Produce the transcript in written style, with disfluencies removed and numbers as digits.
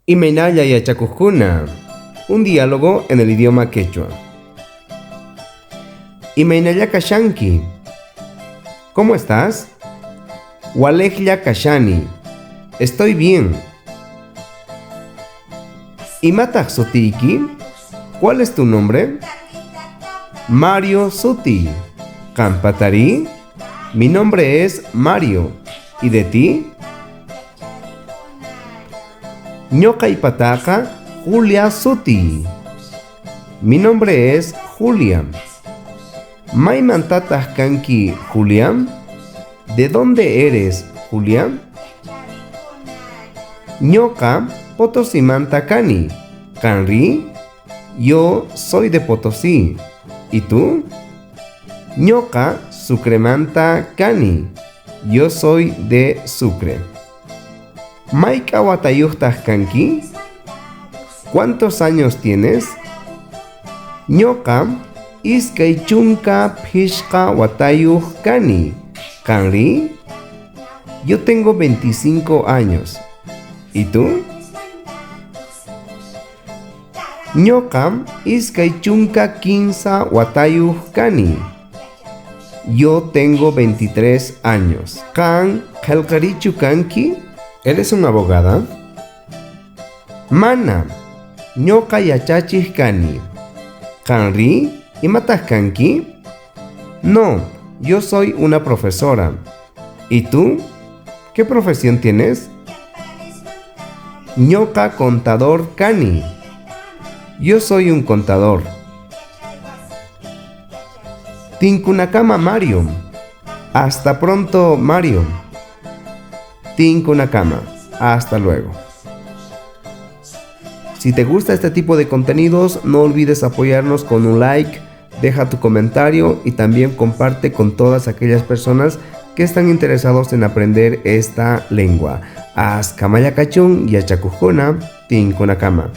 Imaynalla yachakuqkuna, un diálogo en el idioma quechua. Imaynalla kashanki, ¿cómo estás? Walejlla kashani, estoy bien. Imataq sutiyki, ¿cuál es tu nombre? Mario Suti. Kampatari, mi nombre es Mario. ¿Y de ti? Ñoqa ipataqa Julia Suti. Mi nombre es Julia. ¿Maymantataq kanki, Julia? ¿De dónde eres, Julia? Ñoqa Potosimanta kani. ¿Kanri? Yo soy de Potosí. ¿Y tú? Ñoqa Sucremanta kani. Yo soy de Sucre. ¿Mayqa watayuqtaq kanki? ¿Cuántos años tienes? Ñoqa iskay chunka phishqa watayuq kani. ¿Kanri? Yo tengo 25 años. ¿Y tú? Ñoqa iskay chunka kinsa watayuq kani. Yo tengo 23 años. ¿Kan qillqarichu kanki? ¿Eres una abogada? Mana, ñoqa yachachiq kani. ¿Kanri? ¿Imataq kanki? No, yo soy una profesora. ¿Y tú? ¿Qué profesión tienes? Ñoqa contador kani. Yo soy un contador. Tinkunakama Mario. Hasta pronto, Mario. Tinkunakama. Hasta luego. Si te gusta este tipo de contenidos, no olvides apoyarnos con un like, deja tu comentario y también comparte con todas aquellas personas que están interesados en aprender esta lengua. Askamaya kachun yachakuqkuna tinkunakama.